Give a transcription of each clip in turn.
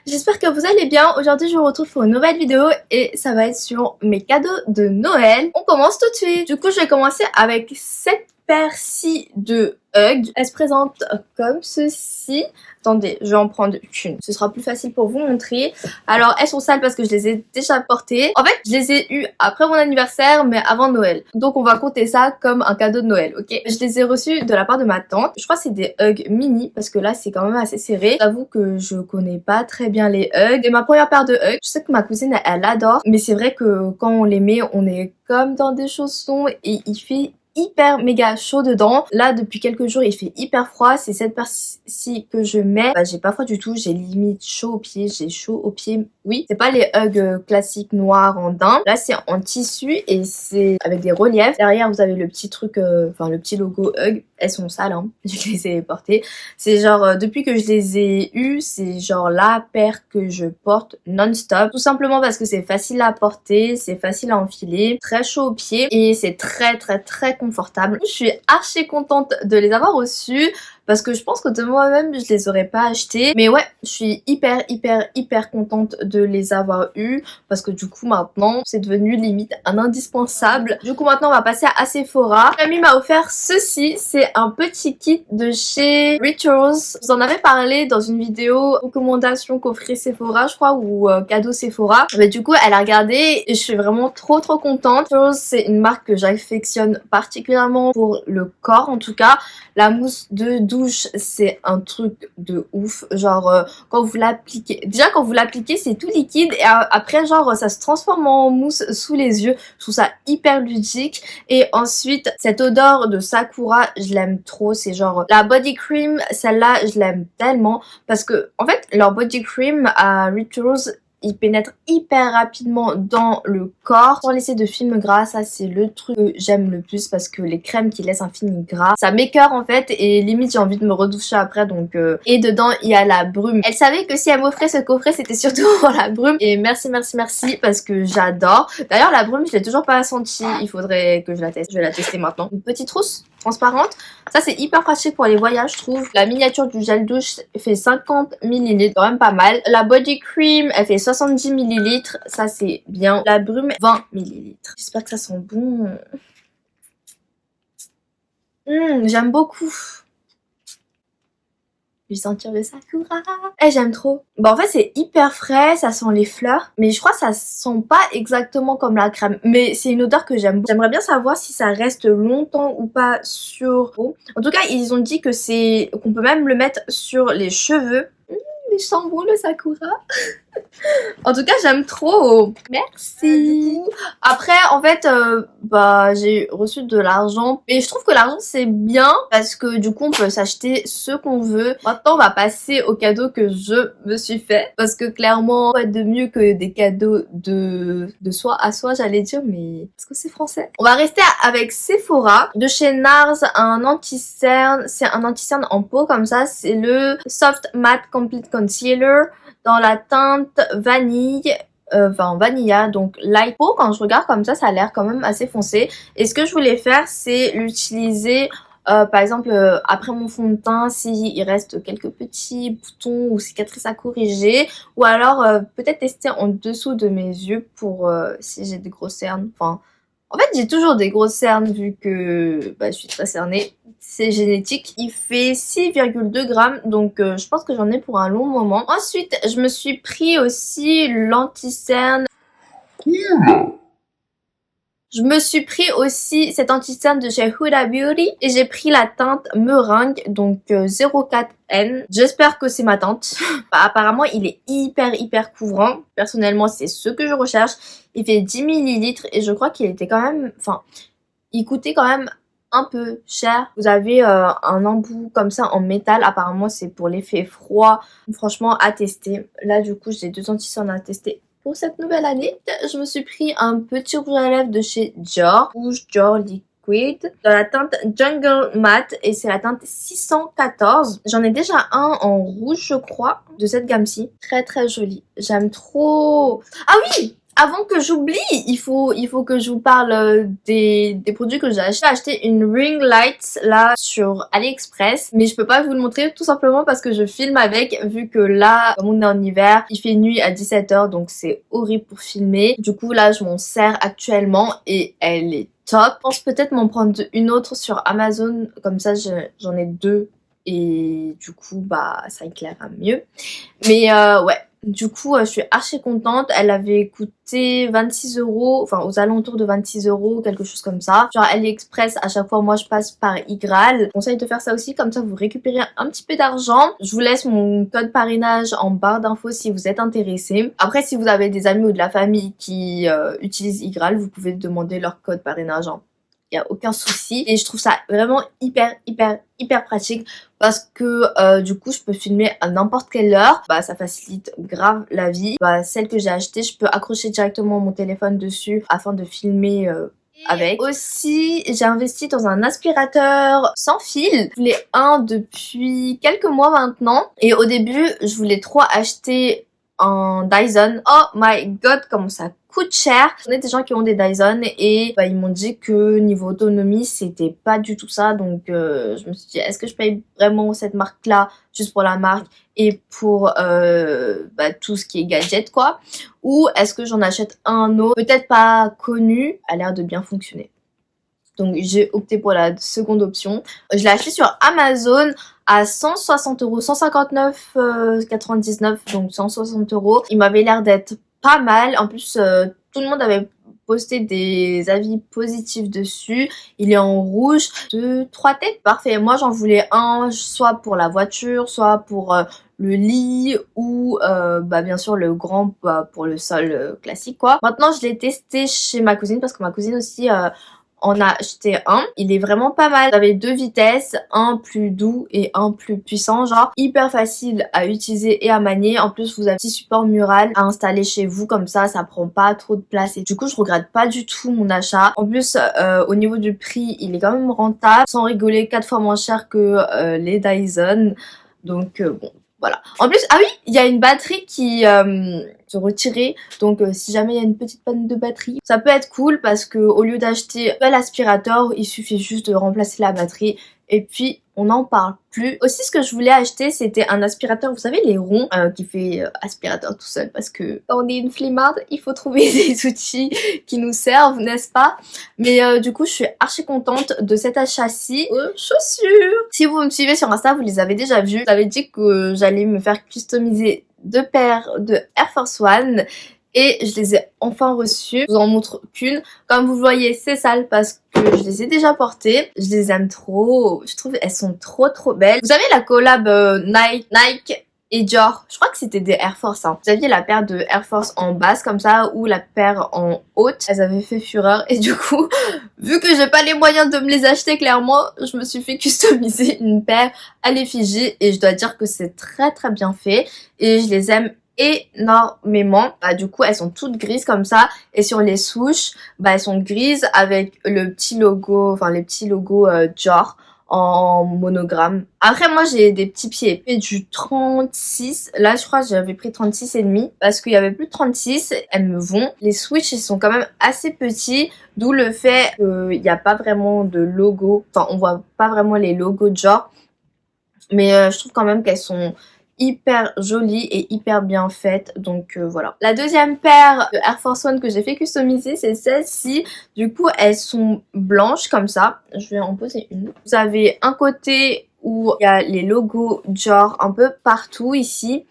j'espère que vous allez bien. Aujourd'hui je vous retrouve pour une nouvelle vidéo et ça va être sur mes cadeaux de Noël. On commence tout de suite. Du coup je vais commencer avec cette paire-ci de Hug. Elle se présente comme ceci. Attendez, je vais en prendre qu'une. Ce sera plus facile pour vous montrer. Alors, elles sont sales parce que je les ai déjà portées. En fait, je les ai eues après mon anniversaire, mais avant Noël. Donc, on va compter ça comme un cadeau de Noël, ok? Je les ai reçues de la part de ma tante. Je crois que c'est des Hug mini parce que là, c'est quand même assez serré. J'avoue que je connais pas très bien les Hug. C'est ma première paire de Hug. Je sais que ma cousine, elle adore. Mais c'est vrai que quand on les met, on est comme dans des chaussons et il fait hyper méga chaud dedans. Là depuis quelques jours il fait hyper froid. C'est cette paire-ci que je mets. Bah, j'ai pas froid du tout, j'ai limite chaud aux pieds. J'ai chaud aux pieds. Oui, c'est pas les Hug classiques noirs en daim. Là c'est en tissu et c'est avec des reliefs. Derrière vous avez le petit truc, enfin le petit logo Hug. Elles sont sales hein, je les ai portées. C'est genre depuis que je les ai eues, c'est genre la paire que je porte non-stop. Tout simplement parce que c'est facile à porter, c'est facile à enfiler, très chaud aux pieds et c'est très confortable. Je suis archi contente de les avoir reçus parce que je pense que de moi-même je les aurais pas achetés. Mais ouais, je suis hyper contente de les avoir eus parce que du coup maintenant c'est devenu limite un indispensable. Du coup maintenant on va passer à Sephora. Camille m'a offert ceci, c'est un petit kit de chez Rituals. Vous en avez parlé dans une vidéo recommandation coffret Sephora je crois ou cadeau Sephora. Mais du coup elle a regardé et je suis vraiment trop contente. Rituals c'est une marque que j'affectionne particulièrement pour le corps en tout cas. La mousse de douche c'est un truc de ouf, genre quand vous l'appliquez, déjà quand vous l'appliquez c'est tout liquide et après genre ça se transforme en mousse sous les yeux. Je trouve ça hyper ludique. Et ensuite cette odeur de Sakura je l'aime trop, c'est genre la body cream, celle-là je l'aime tellement parce que en fait leur body cream à Rituals il pénètre hyper rapidement dans le corps sans laisser de film gras. Ça c'est le truc que j'aime le plus parce que les crèmes qui laissent un film gras ça m'écœure en fait et limite j'ai envie de me redoucher après donc et dedans il y a la brume. Elle savait que si elle m'offrait ce coffret c'était surtout pour la brume et merci parce que j'adore. D'ailleurs la brume je l'ai toujours pas sentie, il faudrait que je la teste. Je vais la tester maintenant. Une petite trousse transparente, ça c'est hyper pratique pour les voyages je trouve. La miniature du gel douche fait 50 ml, quand même pas mal. La body cream elle fait 70 ml, ça c'est bien. La brume 20 ml. J'espère que ça sent bon. J'aime beaucoup. Je vais sentir le Sakura. Eh j'aime trop. Bah en fait c'est hyper frais, ça sent les fleurs. Mais je crois que ça sent pas exactement comme la crème. Mais c'est une odeur que j'aime beaucoup. J'aimerais bien savoir si ça reste longtemps ou pas sur peau. En tout cas ils ont dit que c'est qu'on peut même le mettre sur les cheveux. Il sent bon le Sakura. En tout cas j'aime trop. Merci. Après en fait bah j'ai reçu de l'argent et je trouve que l'argent c'est bien parce que du coup on peut s'acheter ce qu'on veut. Maintenant on va passer aux cadeaux que je me suis fait parce que clairement quoi de mieux que des cadeaux de soi à soi j'allais dire, mais est-ce que c'est français? On va rester avec Sephora de chez NARS, un anti-cerne. C'est un anti-cerne en peau comme ça, c'est le Soft Matte Complete Concealer dans la teinte vanille, enfin vanilla, donc light peau. Quand je regarde comme ça a l'air quand même assez foncé. Et ce que je voulais faire, c'est l'utiliser par exemple après mon fond de teint s'il reste quelques petits boutons ou cicatrices à corriger. Ou alors peut-être tester en dessous de mes yeux pour si j'ai des grosses cernes. Enfin, en fait j'ai toujours des grosses cernes vu que bah, je suis très cernée. C'est génétique. Il fait 6,2 grammes donc je pense que j'en ai pour un long moment. Ensuite je me suis pris aussi l'anti-cerne. Je me suis pris aussi cet anti-cerne de chez Huda Beauty et j'ai pris la teinte meringue donc 04N. J'espère que c'est ma teinte. Bah, apparemment il est hyper couvrant. Personnellement c'est ce que je recherche. Il fait 10 ml et je crois qu'il était quand même... Enfin, il coûtait quand même un peu cher. Vous avez un embout comme ça en métal. Apparemment c'est pour l'effet froid. Franchement à tester. Là du coup j'ai 2 anti-cernes à tester. Pour cette nouvelle année, je me suis pris un petit rouge à lèvres de chez Dior, rouge Dior Liquid, dans la teinte Jungle Matte et c'est la teinte 614. J'en ai déjà un en rouge je crois, de cette gamme-ci. Très joli, j'aime trop. Ah oui, Avant que j'oublie, il faut que je vous parle des produits que j'ai acheté. J'ai acheté une ring light là sur AliExpress, mais je peux pas vous le montrer tout simplement parce que je filme avec, vu que là, comme on est en hiver, il fait nuit à 17h, donc c'est horrible pour filmer. Du coup là, je m'en sers actuellement et elle est top. Je pense peut-être m'en prendre une autre sur Amazon, comme ça j'en ai deux et du coup bah ça éclairera mieux. Mais ouais. Du coup, je suis archi contente. Elle avait coûté 26 €, enfin aux alentours de 26 €, quelque chose comme ça. Genre AliExpress, à chaque fois, moi je passe par Igral. Je conseille de faire ça aussi, comme ça vous récupérez un petit peu d'argent. Je vous laisse mon code parrainage en barre d'infos si vous êtes intéressé. Après, si vous avez des amis ou de la famille qui utilisent Igral, vous pouvez demander leur code parrainage. Il n'y a aucun souci et je trouve ça vraiment hyper pratique parce que du coup je peux filmer à n'importe quelle heure. Bah ça facilite grave la vie. Bah celle que j'ai achetée, je peux accrocher directement mon téléphone dessus afin de filmer avec. Aussi, j'ai investi dans un aspirateur sans fil. Je voulais un depuis quelques mois maintenant et au début je voulais trop acheter un Dyson. Oh my god, comment ça coûte cher. Je connais des gens qui ont des Dyson et bah, ils m'ont dit que niveau autonomie c'était pas du tout ça, donc je me suis dit est-ce que je paye vraiment cette marque là juste pour la marque et pour bah, tout ce qui est gadget quoi, ou est-ce que j'en achète un autre peut-être pas connu, a l'air de bien fonctionner. Donc j'ai opté pour la seconde option. Je l'ai acheté sur Amazon à 160 €, 159,99 €, donc 160 €. Il m'avait l'air d'être pas mal. En plus, tout le monde avait posté des avis positifs dessus. Il est en rouge, 3 têtes, parfait. Moi j'en voulais un, soit pour la voiture, soit pour le lit ou bah bien sûr le grand bah, pour le sol classique quoi. Maintenant je l'ai testé chez ma cousine parce que ma cousine aussi on a acheté un, il est vraiment pas mal. Vous avez 2 vitesses, un plus doux et un plus puissant, genre hyper facile à utiliser et à manier. En plus vous avez un petit support mural à installer chez vous, comme ça prend pas trop de place et du coup je regrette pas du tout mon achat. En plus au niveau du prix il est quand même rentable, sans rigoler, 4 fois moins cher que les Dyson, donc bon. Voilà. En plus, ah oui, il y a une batterie qui se retirer. Donc si jamais il y a une petite panne de batterie, ça peut être cool parce que au lieu d'acheter l'aspirateur, il suffit juste de remplacer la batterie et puis on n'en parle plus. Aussi ce que je voulais acheter c'était un aspirateur, vous savez les ronds qui fait aspirateur tout seul, parce que quand on est une flemmarde il faut trouver des outils qui nous servent, n'est-ce pas? Mais du coup je suis archi contente de cet achat-ci. Chaussures, si vous me suivez sur Insta vous les avez déjà vus. J'avais dit que j'allais me faire customiser 2 paires de Air Force One et je les ai enfin reçues. Je vous en montre qu'une. Comme vous le voyez c'est sale parce que je les ai déjà portées. Je les aime trop, je trouve elles sont trop belles. Vous savez la collab Nike et Dior, je crois que c'était des Air Force hein. Vous aviez la paire de Air Force en basse comme ça ou la paire en haute. Elles avaient fait fureur et du coup vu que j'ai pas les moyens de me les acheter clairement, je me suis fait customiser une paire à l'effigie et je dois dire que c'est très bien fait et je les aime énormément. Bah, du coup elles sont toutes grises comme ça et sur les souches bah elles sont grises avec le petit logo, enfin les petits logos Dior en monogramme. Après moi j'ai des petits pieds et du 36, là je crois que j'avais pris 36 et demi parce qu'il y avait plus de 36. Elles me vont. Les switches ils sont quand même assez petits, d'où le fait qu'il n'y a pas vraiment de logo, enfin on voit pas vraiment les logos Dior, mais je trouve quand même qu'elles sont hyper jolie et hyper bien faite, donc voilà. La deuxième paire de Air Force One que j'ai fait customiser c'est celle-ci. Du coup elles sont blanches comme ça, je vais en poser une. Vous avez un côté où il y a les logos Dior un peu partout ici,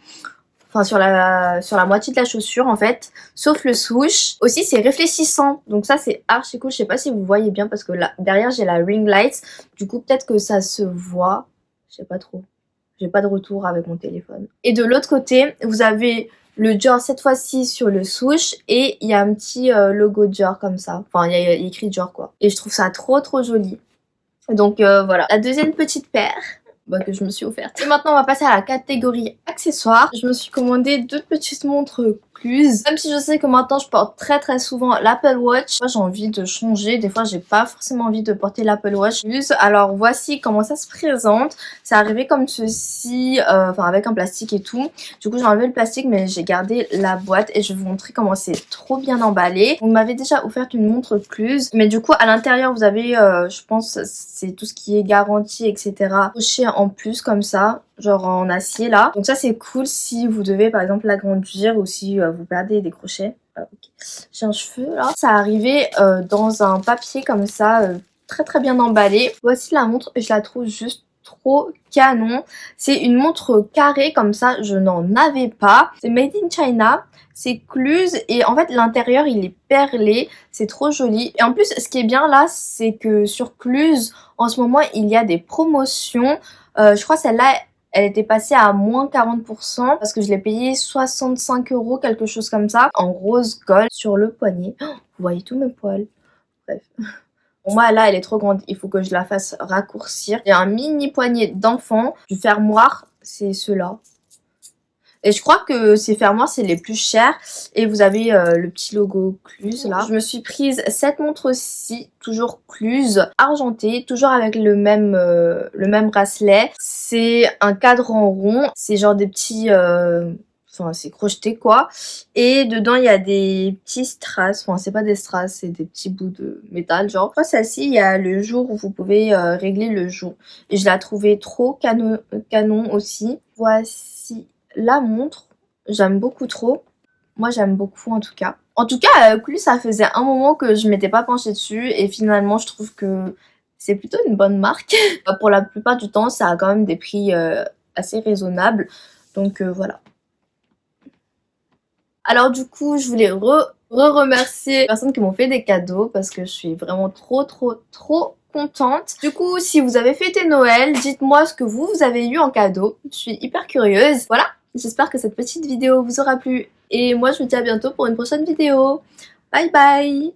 enfin sur la moitié de la chaussure en fait, sauf le swoosh. Aussi c'est réfléchissant, donc ça c'est archi cool. Je sais pas si vous voyez bien parce que là derrière j'ai la ring light, du coup peut-être que ça se voit, je sais pas trop. J'ai pas de retour avec mon téléphone. Et de l'autre côté, vous avez le Dior cette fois-ci sur le swoosh et il y a un petit logo Dior comme ça. Enfin, il y a écrit Dior quoi. Et je trouve ça trop joli. Donc voilà, la deuxième petite paire que je me suis offerte. Et maintenant on va passer à la catégorie accessoires. Je me suis commandé 2 petites montres Cluse. Même si je sais que maintenant je porte très souvent l'Apple Watch, moi j'ai envie de changer. Des fois j'ai pas forcément envie de porter l'Apple Watch Cluse. Alors voici comment ça se présente. C'est arrivé comme ceci, enfin avec un plastique et tout. Du coup j'ai enlevé le plastique mais j'ai gardé la boîte et je vais vous montrer comment c'est trop bien emballé. Vous m'avez déjà offert une montre Cluse, mais du coup à l'intérieur vous avez, je pense c'est tout ce qui est garantie etc. Crochet en plus comme ça, genre en acier là. Donc ça c'est cool si vous devez par exemple l'agrandir ou si vous perdez des crochets. Okay. J'ai un cheveu là. Ça arrivé dans un papier comme ça, très bien emballé. Voici la montre, je la trouve juste trop canon. C'est une montre carrée comme ça, je n'en avais pas. C'est made in China. C'est Cluse et en fait l'intérieur il est perlé, c'est trop joli. Et en plus ce qui est bien là c'est que sur Cluse en ce moment il y a des promotions. Je crois celle-là elle était passée à moins 40% parce que je l'ai payé 65 €, quelque chose comme ça, en rose gold sur le poignet. Oh, vous voyez tous mes poils. Bref. Pour moi là elle est trop grande, il faut que je la fasse raccourcir. Il y a un mini poignet d'enfant, du fermoir, c'est ceux-là. Et je crois que ces fermoirs c'est les plus chers. Et vous avez le petit logo Cluse là. Je me suis prise cette montre-ci, toujours Cluse, argentée, toujours avec le même bracelet. C'est un cadran rond, c'est genre des petits... Enfin c'est crocheté quoi. Et dedans il y a des petits strass. Enfin c'est pas des strass, c'est des petits bouts de métal genre. Après celle-ci il y a le jour où vous pouvez régler le jour. Et je la trouvais trop canon aussi. Voici la montre, j'aime beaucoup trop. Moi j'aime beaucoup en tout cas. En tout cas Cluse ça faisait un moment que je m'étais pas penchée dessus. Et finalement je trouve que c'est plutôt une bonne marque. Pour la plupart du temps ça a quand même des prix assez raisonnables. Donc voilà. Alors du coup je voulais remercier les personnes qui m'ont fait des cadeaux. Parce que je suis vraiment trop contente. Du coup si vous avez fêté Noël, dites-moi ce que vous avez eu en cadeau. Je suis hyper curieuse. Voilà, j'espère que cette petite vidéo vous aura plu. Et moi je vous dis à bientôt pour une prochaine vidéo. Bye bye.